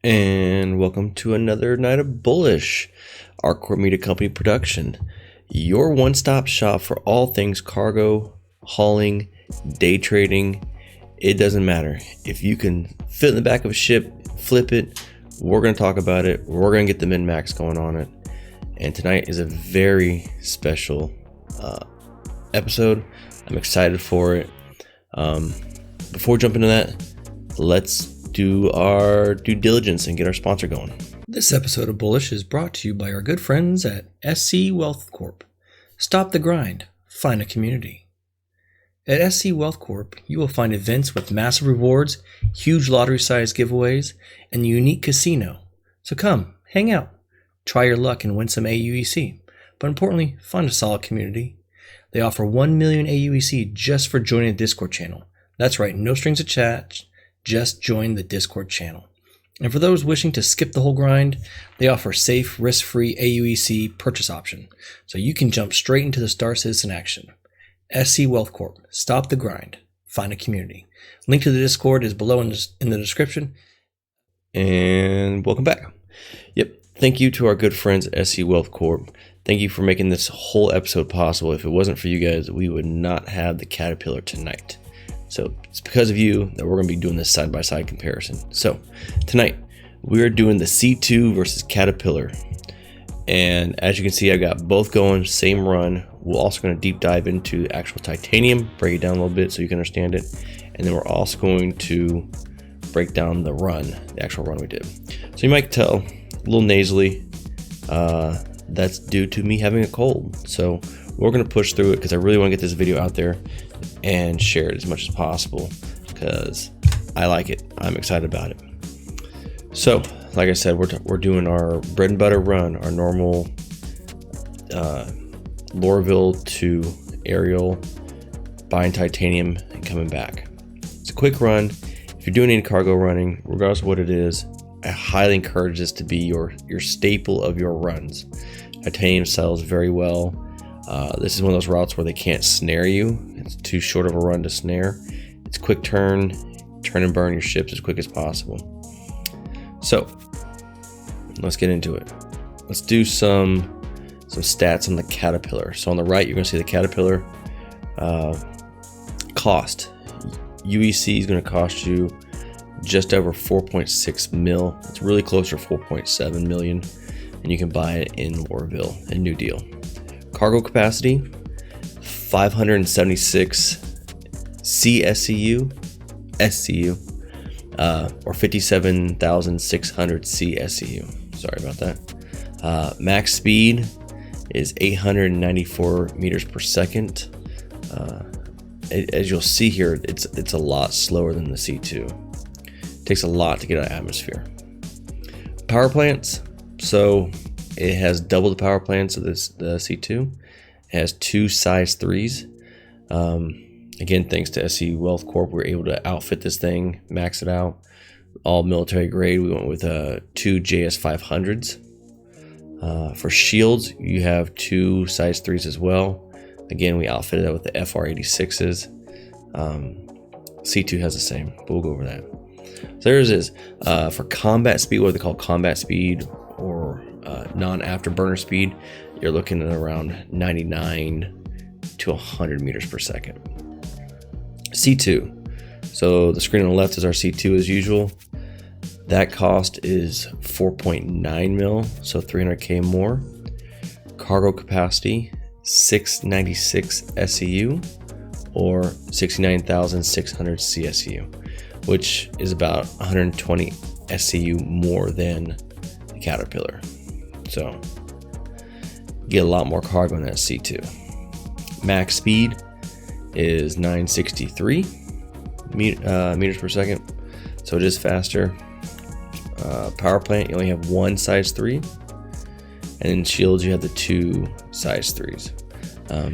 And welcome to another night of Bullish, our core media company production, your one-stop shop for all things cargo, hauling, day trading. It doesn't matter. If you can fit in the back of a ship, flip it, we're going to talk about it. We're going to get the min-max going on it. And tonight is a very special episode. I'm excited for it. Before jumping into that, let's do our due diligence and get our sponsor going. This episode of Bullish is brought to you by our good friends at SC Wealth Corp. Stop the grind, find a community. At SC Wealth Corp, you will find events with massive rewards, huge lottery-sized giveaways, and a unique casino. So come, hang out, try your luck and win some aUEC. But importantly, find a solid community. They offer 1 million aUEC just for joining the Discord channel. That's right, no strings attached. Just join the Discord channel. And for those wishing to skip the whole grind, they offer safe, risk-free aUEC purchase option, so you can jump straight into the Star Citizen action. SC Wealth Corp. Stop the grind. Find a community. Link to the Discord is below in the description. And welcome back. Yep. Thank you to our good friends at SC Wealth Corp. Thank you for making this whole episode possible. If it wasn't for you guys, we would not have the Caterpillar tonight. So it's because of you that we're going to be doing this side-by-side comparison. So tonight we're doing the C2 versus Caterpillar. And as you can see, I got both going, same run. We're also going to deep dive into actual titanium, break it down a little bit so you can understand it. And then we're also going to break down the run, the actual run we did. So you might tell a little nasally, that's due to me having a cold. So we're going to push through it because I really want to get this video out there and share it as much as possible because I like it. I'm excited about it. So, like I said, we're doing our bread and butter run, our normal Lorville to Ariel, buying titanium and coming back. It's a quick run. If you're doing any cargo running, regardless of what it is, I highly encourage this to be your staple of your runs. Titanium sells very well. This is one of those routes where they can't snare you. It's too short of a run to snare. It's quick turn and burn your ships as quick as possible. So let's get into it. Let's do some stats on the Caterpillar. So on the right, you're going to see the Caterpillar cost. UEC is going to cost you just over 4.6 mil. It's really closer to 4.7 million, and you can buy it in Lorville, a new deal. Cargo capacity, 576 SCU, or 57,600 SCU. Sorry about that. Max speed is 894 meters per second. As you'll see here, it's a lot slower than the C2. It takes a lot to get out of atmosphere. Power plants, so it has double the power plants of the C2. It has 2 size 3s. Again, thanks to SC Wealth Corp, we were able to outfit this thing, max it out. All military grade. We went with 2 JS500s. For shields, you have 2 size 3s as well. Again, we outfitted that with the FR86s. C2 has the same, but we'll go over that. So there's this. For combat speed, what they call combat speed or non-afterburner speed, you're looking at around 99 to 100 meters per second. C2. So the screen on the left is our C2 as usual. That cost is 4.9 mil, so 300K more. Cargo capacity, 696 SCU or 69,600 CSU, which is about 120 SCU more than the Caterpillar. So get a lot more cargo in that C2. Max speed is 963 meters per second, so it is faster. Power plant, you only have 1 size 3, and in shields you have the 2 size 3s. I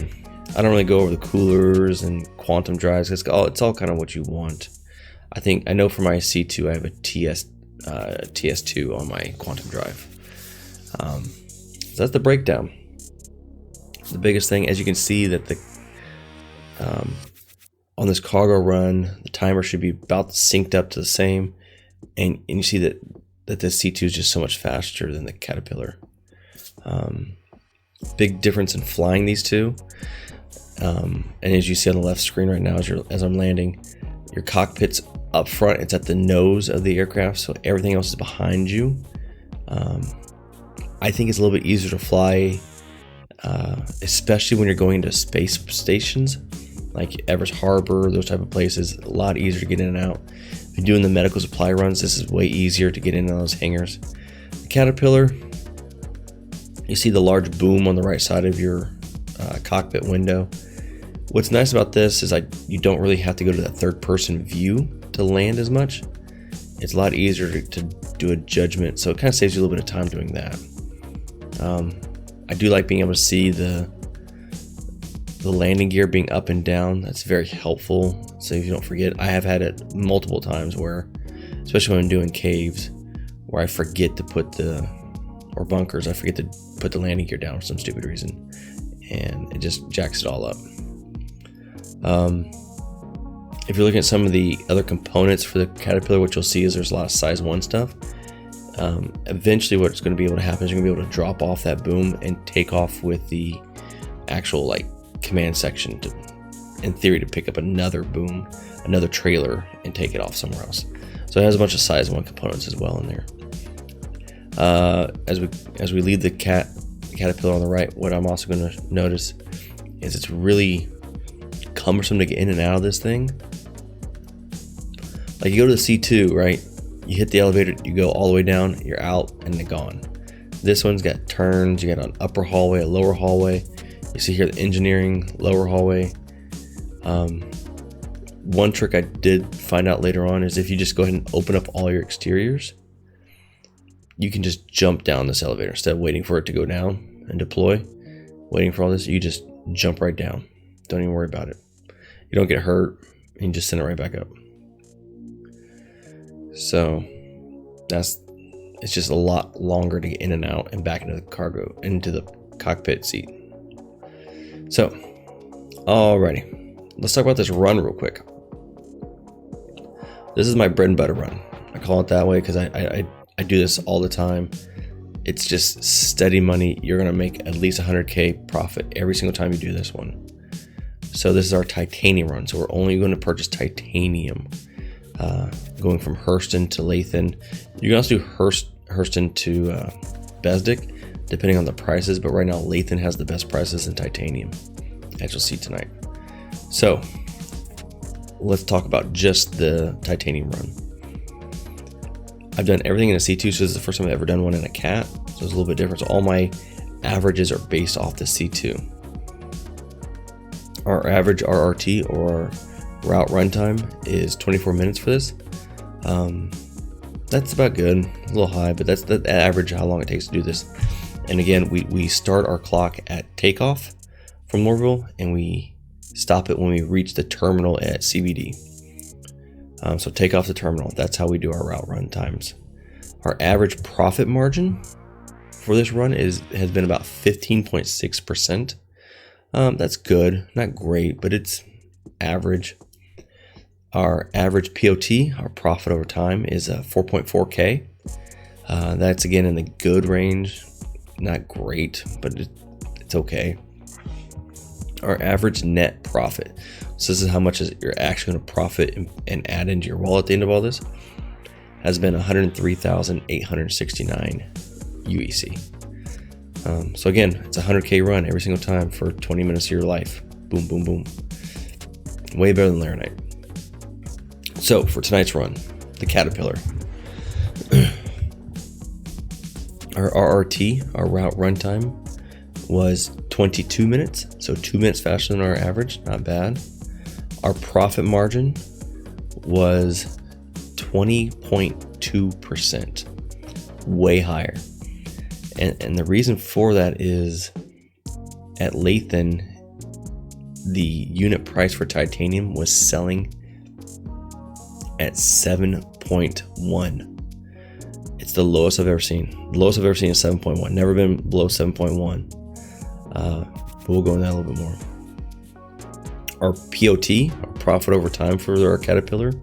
don't really go over the coolers and quantum drives. It's all kind of what you want. I know for my C2 I have a TS2 on my quantum drive. So that's the breakdown. The biggest thing, as you can see, that the on this cargo run, the timer should be about synced up to the same, and you see that that the C2 is just so much faster than the Caterpillar. Big difference in flying these two. And as you see on the left screen right now, as I'm landing, your cockpit's up front. It's at the nose of the aircraft, so everything else is behind you. I think it's a little bit easier to fly, especially when you're going to space stations like Everest Harbor, those type of places. A lot easier to get in and out. If you're doing the medical supply runs, this is way easier to get in those hangars. The Caterpillar, you see the large boom on the right side of your cockpit window. What's nice about this is you don't really have to go to that third person view to land as much. It's a lot easier to do a judgment, so it kind of saves you a little bit of time doing that. I do like being able to see the landing gear being up and down. That's very helpful, so if you don't forget. I have had it multiple times where, especially when I'm doing caves, where I forget to put or bunkers, I forget to put the landing gear down for some stupid reason, and it just jacks it all up. If you're looking at some of the other components for the Caterpillar, what you'll see is there's a lot of size 1 stuff. Eventually what's going to be able to happen is you're going to be able to drop off that boom and take off with the actual command section in theory to pick up another boom, another trailer, and take it off somewhere else. So it has a bunch of size 1 components as well in there. As we leave the Caterpillar on the right, what I'm also going to notice is it's really cumbersome to get in and out of this thing. Like you go to the C2, right? You hit the elevator, you go all the way down, you're out, and they're gone. This one's got turns. You got an upper hallway, a lower hallway. You see here the engineering, lower hallway. One trick I did find out later on is if you just go ahead and open up all your exteriors, you can just jump down this elevator instead of waiting for it to go down and deploy. Waiting for all this, you just jump right down. Don't even worry about it. You don't get hurt, and you just send it right back up. So it's just a lot longer to get in and out and back into the cockpit seat. So, alrighty, let's talk about this run real quick. This is my bread and butter run. I call it that way because I do this all the time. It's just steady money. You're gonna make at least 100K profit every single time you do this one. So this is our titanium run. So we're only going to purchase titanium. Going from Hurston to Lathan. You can also do Hurston to Besdick, depending on the prices, but right now Lathan has the best prices in titanium, as you'll see tonight. So let's talk about just the titanium run. I've done everything in a C2, so this is the first time I've ever done one in a cat, so it's a little bit different. So all my averages are based off the C2. Our average RRT, or route runtime, is 24 minutes for this. That's about good, a little high, but that's the average how long it takes to do this. And again, we start our clock at takeoff from Lorville, and we stop it when we reach the terminal at CBD. So take off the terminal. That's how we do our route run times. Our average profit margin for this run has been about 15.6%. That's good, not great, but it's average. Our average POT, our profit over time, is 4.4K. That's again in the good range, not great, but it's okay. Our average net profit, so this is how much you're actually going to profit and add into your wallet at the end of all this, has been 103,869 UEC. So again, it's a 100K run every single time for 20 minutes of your life. Boom, boom, boom. Way better than Laranite. So for tonight's run, the Caterpillar, our RRT, our route runtime, was 22 minutes, so 2 minutes faster than our average, not bad. Our profit margin was 20.2%, way higher. And the reason for that is at Lathan, the unit price for titanium was selling at 7.1. It's the lowest I've ever seen. The lowest I've ever seen is 7.1. Never been below 7.1. But we'll go into that a little bit more. Our POT, our profit over time for our Caterpillar,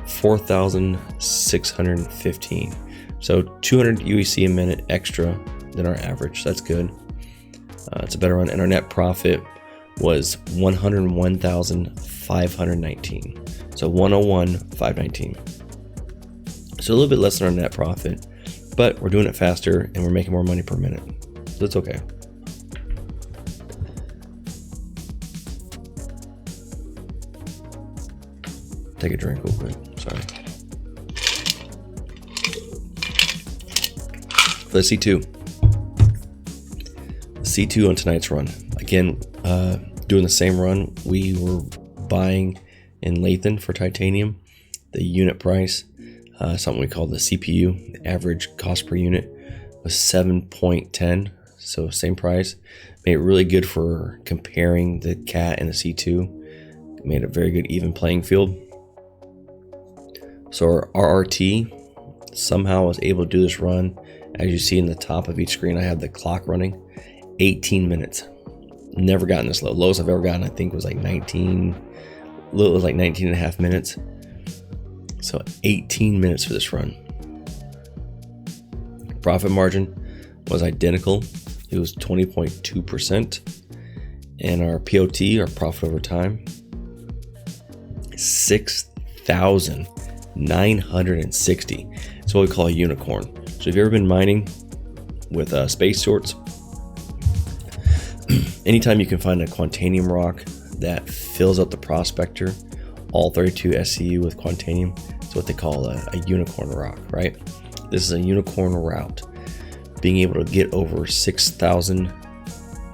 4,615. So So 200 UEC a minute extra than our average. That's good. It's a better run. And our net profit was 101,519. So 101,519. So a little bit less than our net profit, but we're doing it faster and we're making more money per minute. So it's okay. Take a drink real quick. Sorry. For the C2. C2 on tonight's run. Again, doing the same run. We were buying in Lathan for titanium. The unit price, something we call the CPU, the average cost per unit, was 7.10. So same price. Made it really good for comparing the CAT and the C2. Made a very good even playing field. So our RRT somehow was able to do this run. As you see in the top of each screen, I have the clock running. 18 minutes. Never gotten this low. Lowest I've ever gotten, I think, was like 19. It was like 19 and a half minutes. So 18 minutes for this run. Profit margin was identical. It was 20.2%. And our POT, our profit over time, 6,960. It's what we call a unicorn. So if you've ever been mining with space sorts, anytime you can find a Quantanium rock that fills up the prospector, all 32 SCU with Quantanium, it's what they call a unicorn rock, right? This is a unicorn route. Being able to get over 6,000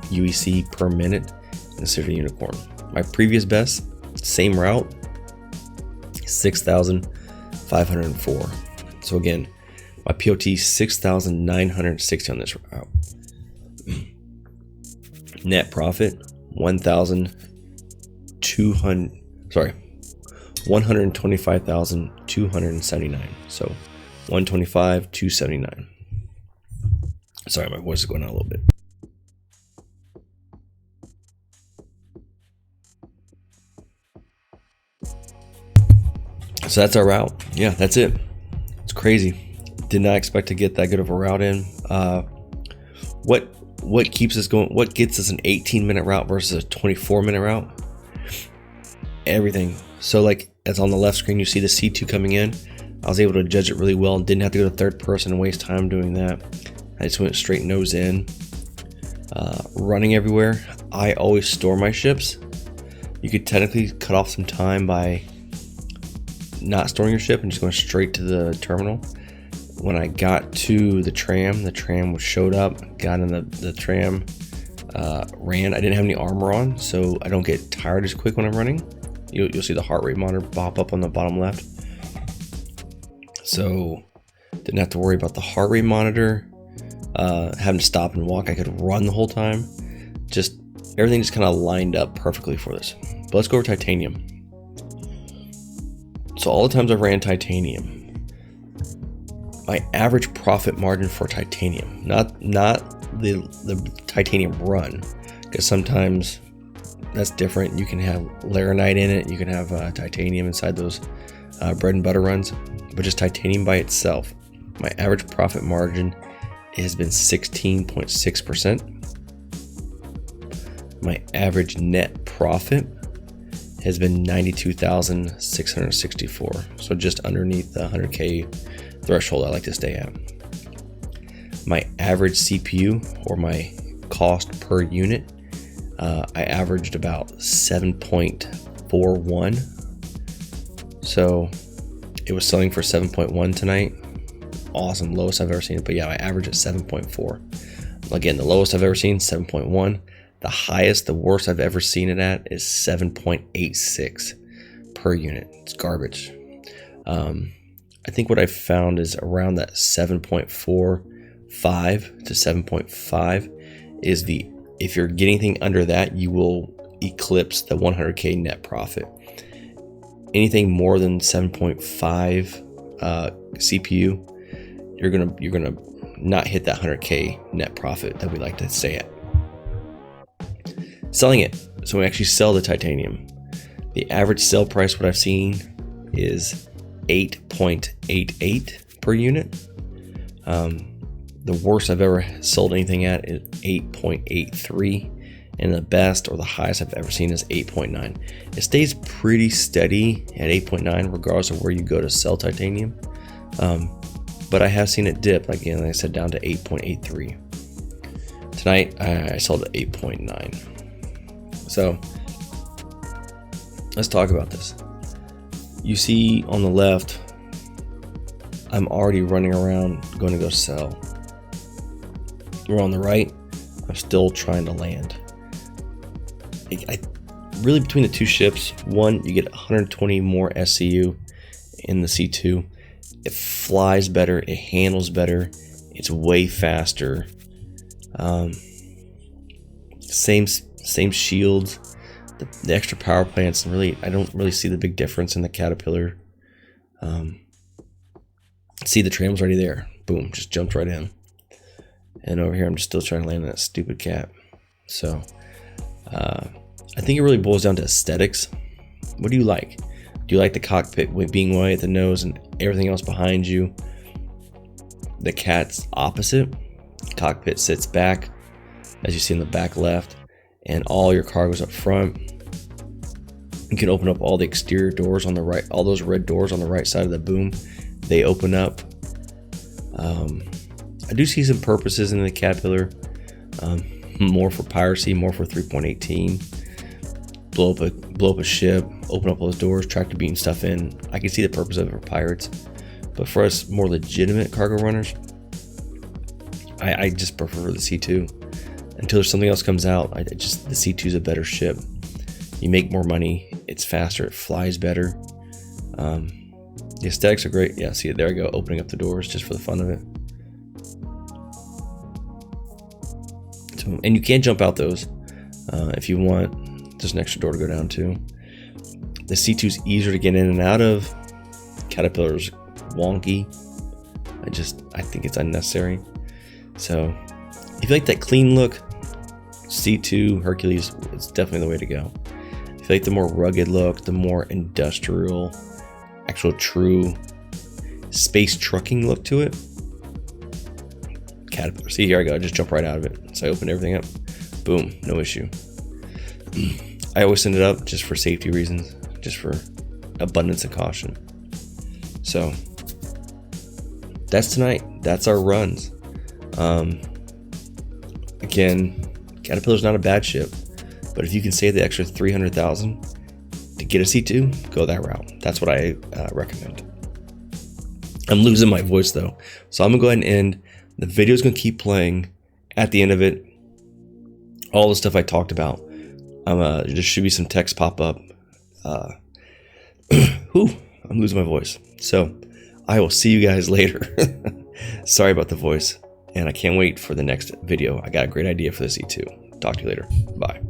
UEC per minute, considered a unicorn. My previous best, same route, 6,504. So again, my POT 6,960 on this route. Net profit 125,279. So 125,279. Sorry, my voice is going out a little bit. So that's our route. Yeah, that's it. It's crazy. Did not expect to get that good of a route in. What keeps us going? What gets us an 18-minute route versus a 24-minute route? Everything. So like, as on the left screen, you see the C2 coming in. I was able to judge it really well and didn't have to go to third person and waste time doing that. I just went straight nose in. Running everywhere. I always store my ships. You could technically cut off some time by not storing your ship and just going straight to the terminal. When I got to the tram showed up, got in the tram, ran. I didn't have any armor on, so I don't get tired as quick when I'm running. You'll see the heart rate monitor pop up on the bottom left. So didn't have to worry about the heart rate monitor, having to stop and walk. I could run the whole time. Just everything just kind of lined up perfectly for this. But let's go over titanium. So all the times I've ran titanium, my average profit margin for titanium, not the titanium run, because sometimes that's different. You can have laranite in it, you can have titanium inside those bread and butter runs, but just titanium by itself, my average profit margin has been 16.6%. My average net profit has been 92,664, so just underneath the 100K threshold I like to stay at. My average CPU, or my cost per unit, I averaged about 7.41. So it was selling for 7.1 tonight. Awesome, lowest I've ever seen it. But yeah, I average at 7.4. Again, the lowest I've ever seen, 7.1. The highest, the worst I've ever seen it at is 7.86 per unit. It's garbage. I think what I found is around that 7.45 to 7.5 is if you're getting anything under that, you will eclipse the 100K net profit. Anything more than 7.5 CPU, you're gonna not hit that 100K net profit that we like to stay at. Selling it. So we actually sell the titanium. The average sale price, what I've seen, is 8.88 per unit. The worst I've ever sold anything at is 8.83, and the best or the highest I've ever seen is 8.9. It stays pretty steady at 8.9 regardless of where you go to sell titanium, but I have seen it dip, again, like I said, down to 8.83. Tonight I sold at 8.9. So let's talk about this. You see on the left, I'm already running around going to go sell. We're on the right, I'm still trying to land. I really, between the two ships, one, you get 120 more SCU in the C2. It flies better, it handles better, it's way faster. Same shields, the extra power plants. Really, I don't really see the big difference in the Caterpillar. See, the tram's already there. Boom, just jumped right in. And over here, I'm just still trying to land that stupid cap. So, I think it really boils down to aesthetics. What do you like? Do you like the cockpit being white at the nose and everything else behind you? The cat's opposite. Cockpit sits back, as you see in the back left, and all your cargo's up front. You can open up all the exterior doors on the right, all those red doors on the right side of the boom. They open up. I do see some purposes in the Caterpillar, more for piracy, more for 3.18. Blow up a ship, open up those doors, tractor beam stuff in. I can see the purpose of it for pirates, but for us more legitimate cargo runners, I just prefer the C2. Until there's something else comes out, the C2 is a better ship. You make more money, it's faster, it flies better. The aesthetics are great. Yeah, see it, there I go, opening up the doors just for the fun of it. So, and you can jump out those if you want. There's an extra door to go down to. The C2 is easier to get in and out of. Caterpillar's wonky. I think it's unnecessary. So if you like that clean look, C2 Hercules is definitely the way to go. If you like the more rugged look, the more industrial, actual true space trucking look to it, Caterpillar. See, here I go, I just jump right out of it. So I open everything up, boom, no issue. I always send it up just for safety reasons, just for abundance of caution. So that's tonight. That's our runs. Again, Caterpillar's not a bad ship, but if you can save the extra 300,000 to get a C2, go that route. That's what I recommend. I'm losing my voice though, so I'm gonna go ahead and end. The video's gonna keep playing. At the end of it, all the stuff I talked about. There should be some text pop up. I'm losing my voice. So I will see you guys later. Sorry about the voice, and I can't wait for the next video. I got a great idea for the C2. Talk to you later. Bye.